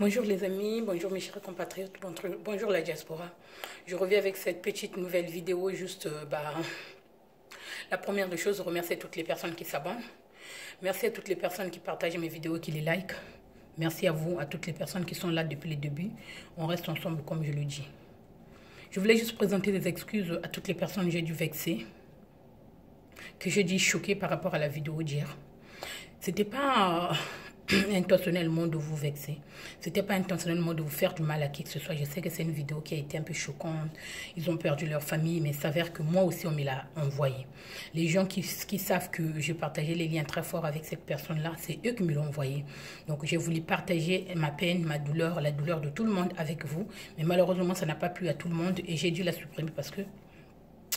Bonjour les amis, bonjour mes chers compatriotes, bonjour la diaspora. Je reviens avec cette petite nouvelle vidéo, juste la première des choses, remercier toutes les personnes qui s'abonnent. Merci à toutes les personnes qui partagent mes vidéos, qui les like. Merci à vous, à toutes les personnes qui sont là depuis le début. On reste ensemble comme je le dis. Je voulais juste présenter des excuses à toutes les personnes que j'ai dû vexer, que j'ai dû choquer par rapport à la vidéo d'hier. C'était pas intentionnellement de vous vexer. C'était pas intentionnellement de vous faire du mal à qui que ce soit. Je sais que c'est une vidéo qui a été un peu choquante. Ils ont perdu leur famille, mais il s'avère que moi aussi, on me l'a envoyé. Les gens qui savent que j'ai partagé les liens très forts avec cette personne-là, c'est eux qui me l'ont envoyé. Donc, j'ai voulu partager ma peine, ma douleur, la douleur de tout le monde avec vous. Mais malheureusement, ça n'a pas plu à tout le monde et j'ai dû la supprimer parce que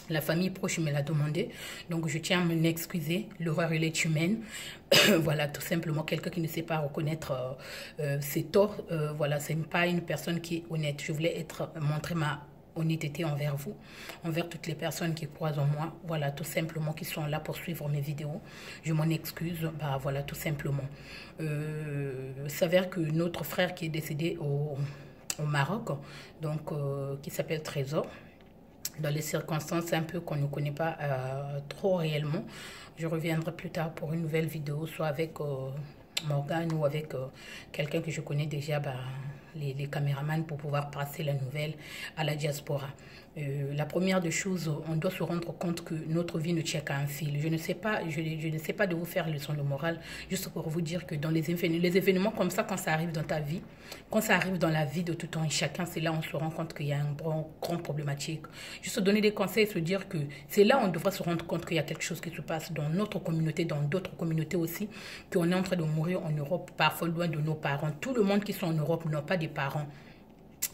la famille proche me l'a demandé, donc je tiens à m'en excuser. L'horreur, elle est humaine. Voilà, tout simplement, quelqu'un qui ne sait pas reconnaître ses torts. Voilà, ce n'est pas une personne qui est honnête. Je voulais montrer ma honnêteté envers vous, envers toutes les personnes qui croient en moi. Voilà, tout simplement, qui sont là pour suivre mes vidéos. Je m'en excuse. Bah, voilà, tout simplement. Il s'avère que notre frère qui est décédé au Maroc, donc qui s'appelle Trésor, dans les circonstances un peu qu'on ne connaît pas trop réellement. Je reviendrai plus tard pour une nouvelle vidéo, soit avec Morgane ou avec quelqu'un que je connais déjà, les caméramans, pour pouvoir passer la nouvelle à la diaspora. La première des choses, on doit se rendre compte que notre vie ne tient qu'à un fil. Je ne sais pas de vous faire leçon de morale, juste pour vous dire que dans les événements comme ça, quand ça arrive dans ta vie, quand ça arrive dans la vie de tout un et chacun, c'est là où on se rend compte qu'il y a un grand problématique. Juste donner des conseils, se dire que c'est là où on devrait se rendre compte qu'il y a quelque chose qui se passe dans notre communauté, dans d'autres communautés aussi, qu'on est en train de mourir en Europe, parfois loin de nos parents. Tout le monde qui sont en Europe n'a pas des parents.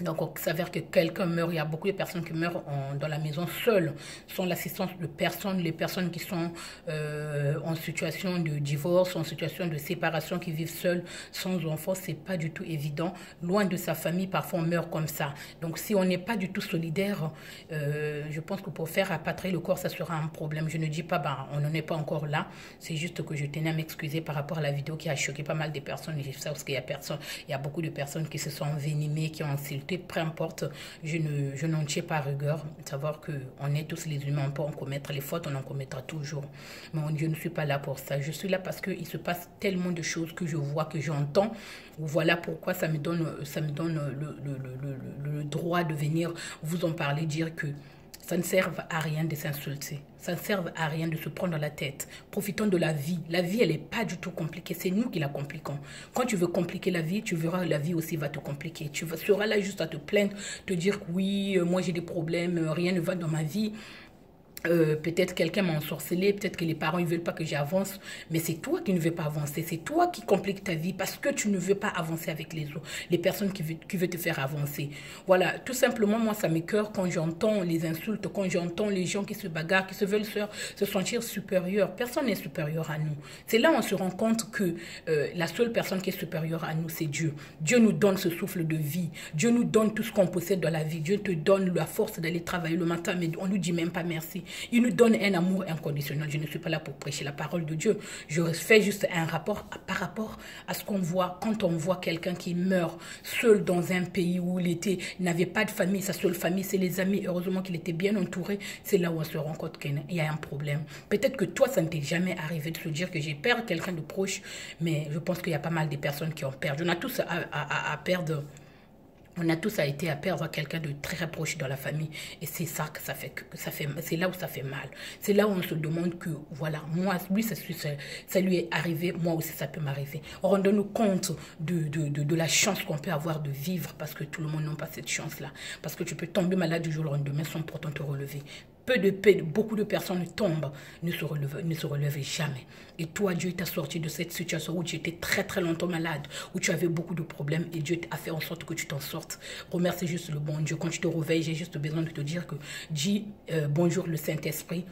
Donc, il s'avère que quelqu'un meurt. Il y a beaucoup de personnes qui meurent dans la maison seules, sans l'assistance de personnes. Les personnes qui sont en situation de divorce, en situation de séparation, qui vivent seules, sans enfants, c'est pas du tout évident. Loin de sa famille, parfois on meurt comme ça. Donc, si on n'est pas du tout solidaire, je pense que pour faire rapatrier le corps, ça sera un problème. Je ne dis pas, on n'en est pas encore là. C'est juste que je tenais à m'excuser par rapport à la vidéo qui a choqué pas mal de personnes. Et je sais parce qu'il y a beaucoup de personnes qui se sont envenimées, qui ont insulté. Peu importe, je n'en tiens pas rigueur. Savoir qu'on est tous les humains, on peut en commettre les fautes, on en commettra toujours. Mais je ne suis pas là pour ça. Je suis là parce qu'il se passe tellement de choses que je vois, que j'entends. Voilà pourquoi ça me donne le droit de venir vous en parler, dire que ça ne sert à rien de s'insulter. Ça ne sert à rien de se prendre dans la tête. Profitons de la vie. La vie, elle n'est pas du tout compliquée. C'est nous qui la compliquons. Quand tu veux compliquer la vie, tu verras que la vie aussi va te compliquer. Tu seras là juste à te plaindre, te dire que oui, moi j'ai des problèmes, rien ne va dans ma vie. Peut-être quelqu'un m'a ensorcelé, peut-être que les parents ne veulent pas que j'avance, mais c'est toi qui ne veux pas avancer, c'est toi qui compliques ta vie parce que tu ne veux pas avancer avec les autres, les personnes qui veulent te faire avancer. Voilà, tout simplement, moi ça m'écoeure quand j'entends les insultes, quand j'entends les gens qui se bagarrent, qui se veulent se sentir supérieurs. Personne n'est supérieur à nous. C'est là où on se rend compte que la seule personne qui est supérieure à nous, c'est Dieu. Dieu nous donne ce souffle de vie, Dieu nous donne tout ce qu'on possède dans la vie, Dieu te donne la force d'aller travailler le matin, mais on ne nous dit même pas merci. Il nous donne un amour inconditionnel. Je ne suis pas là pour prêcher la parole de Dieu. Je fais juste un rapport par rapport à ce qu'on voit quand on voit quelqu'un qui meurt seul dans un pays où il n'avait pas de famille. Sa seule famille, c'est les amis. Heureusement qu'il était bien entouré. C'est là où on se rend compte qu'il y a un problème. Peut-être que toi, ça ne t'est jamais arrivé de se dire que j'ai perdu quelqu'un de proche, mais je pense qu'il y a pas mal de personnes qui ont perdu. On a tous à perdre. On a tous été à perdre quelqu'un de très proche dans la famille. Et c'est ça que ça fait, c'est là où ça fait mal. C'est là où on se demande que, voilà, moi, lui, ça lui est arrivé, moi aussi, ça peut m'arriver. Rendons-nous compte de la chance qu'on peut avoir de vivre parce que tout le monde n'a pas cette chance-là. Parce que tu peux tomber malade du jour au lendemain sans pourtant te relever. Beaucoup de personnes tombent, ne se relèvent jamais. Et toi, Dieu t'a sorti de cette situation où tu étais très très longtemps malade, où tu avais beaucoup de problèmes et Dieu a fait en sorte que tu t'en sortes. Remercie juste le bon Dieu. Quand tu te réveilles, j'ai juste besoin de te dire que dis bonjour le Saint-Esprit.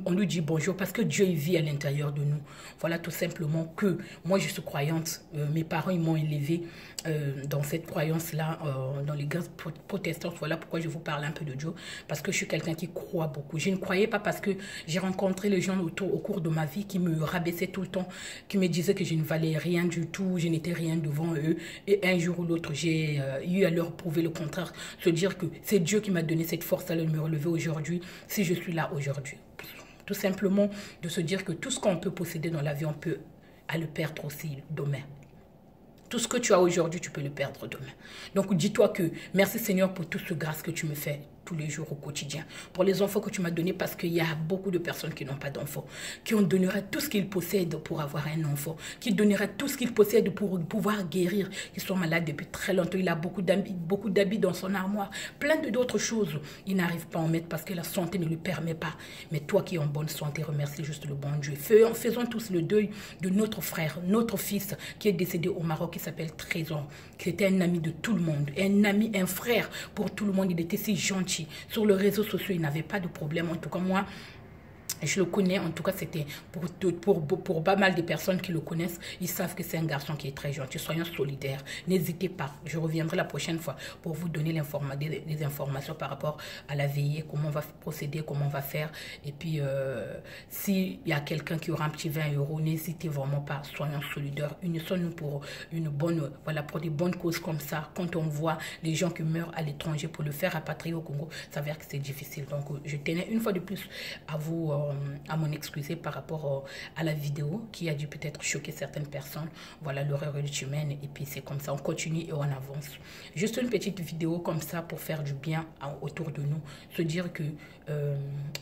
on lui dit bonjour parce que Dieu il vit à l'intérieur de nous. Voilà tout simplement que moi je suis croyante, mes parents ils m'ont élevée dans cette croyance-là, dans l'église protestante. Voilà pourquoi je vous parle un peu de Dieu, parce que je suis quelqu'un qui croit beaucoup. Je ne croyais pas parce que j'ai rencontré les gens autour au cours de ma vie qui me rabaissaient tout le temps, qui me disaient que je ne valais rien du tout, je n'étais rien devant eux. Et un jour ou l'autre, j'ai eu à leur prouver le contraire, se dire que c'est Dieu qui m'a donné cette force à me relever aujourd'hui, si je suis là aujourd'hui. Tout simplement de se dire que tout ce qu'on peut posséder dans la vie, on peut à le perdre aussi demain. Tout ce que tu as aujourd'hui, tu peux le perdre demain. Donc dis-toi que merci Seigneur pour toute cette grâce que tu me fais tous les jours au quotidien. Pour les enfants que tu m'as donnés, parce qu'il y a beaucoup de personnes qui n'ont pas d'enfants, qui ont donnerait tout ce qu'ils possèdent pour avoir un enfant, qui donneraient tout ce qu'ils possèdent pour pouvoir guérir, qui sont malades depuis très longtemps. Il a beaucoup d'habits dans son armoire, plein d'autres choses. Il n'arrive pas à en mettre parce que la santé ne lui permet pas. Mais toi qui es en bonne santé, remercie juste le bon Dieu. Faisons tous le deuil de notre frère, notre fils qui est décédé au Maroc, qui s'appelle Trésor, qui était un ami de tout le monde, un ami, un frère pour tout le monde. Il était si gentil. Sur les réseaux sociaux, il n'avait pas de problème. En tout cas, moi, je le connais, en tout cas, c'était pour pas mal de personnes qui le connaissent, ils savent que c'est un garçon qui est très gentil. Soyons solidaires. N'hésitez pas. Je reviendrai la prochaine fois pour vous donner des informations par rapport à la veillée, comment on va procéder, comment on va faire. Et puis, s'il y a quelqu'un qui aura un petit 20 €, n'hésitez vraiment pas. Soyons solidaires. Unissons-nous pour pour des bonnes causes comme ça. Quand on voit les gens qui meurent à l'étranger pour le faire rapatrier au Congo, ça veut dire que c'est difficile. Donc, je tenais une fois de plus à m'en excuser par rapport à la vidéo qui a dû peut-être choquer certaines personnes. Voilà, l'horreur humaine. Et puis c'est comme ça, on continue et on avance. Juste une petite vidéo comme ça pour faire du bien autour de nous. Se dire que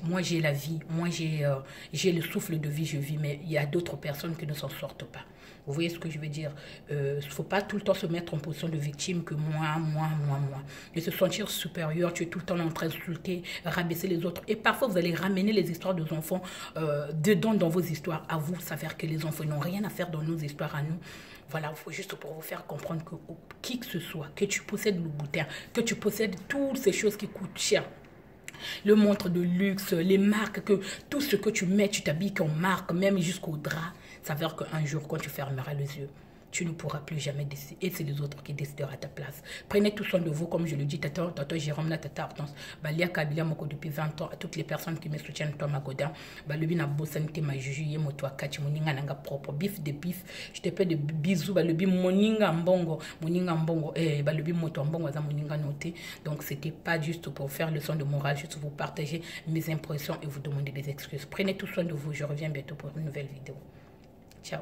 moi j'ai la vie, moi j'ai le souffle de vie, je vis, mais il y a d'autres personnes qui ne s'en sortent pas. Vous voyez ce que je veux dire? Il ne faut pas tout le temps se mettre en position de victime que moi. De se sentir supérieur, tu es tout le temps en train d'insulter, rabaisser les autres. Et parfois, vous allez ramener les histoires des enfants dedans dans vos histoires. À vous, ça veut dire que les enfants n'ont rien à faire dans nos histoires à nous. Voilà, il faut juste pour vous faire comprendre que qui que ce soit, que tu possèdes le boutin, que tu possèdes toutes ces choses qui coûtent cher. Le montre de luxe, les marques, que tout ce que tu mets, tu t'habilles en marque, même jusqu'au drap. Ça veut dire qu'un jour, quand tu fermeras les yeux, tu ne pourras plus jamais décider. Et c'est les autres qui décideront à ta place. Prenez tout soin de vous, comme je le dis, Tata Jérôme, Tata Hortense, Balia Kabila Moko depuis 20 ans, à toutes les personnes qui me soutiennent, Thomas Godin, le bin a bosanité, ma juju, moto akachi, moninga nanga propre, bif de bif, je te fais de bisous, le bin moninga mbongo, le bin moto mbongo, moninga noté. Donc c'était pas juste pour faire leçon de morale, juste vous partager mes impressions et vous demander des excuses. Prenez tout soin de vous, je reviens bientôt pour une nouvelle vidéo. Ciao.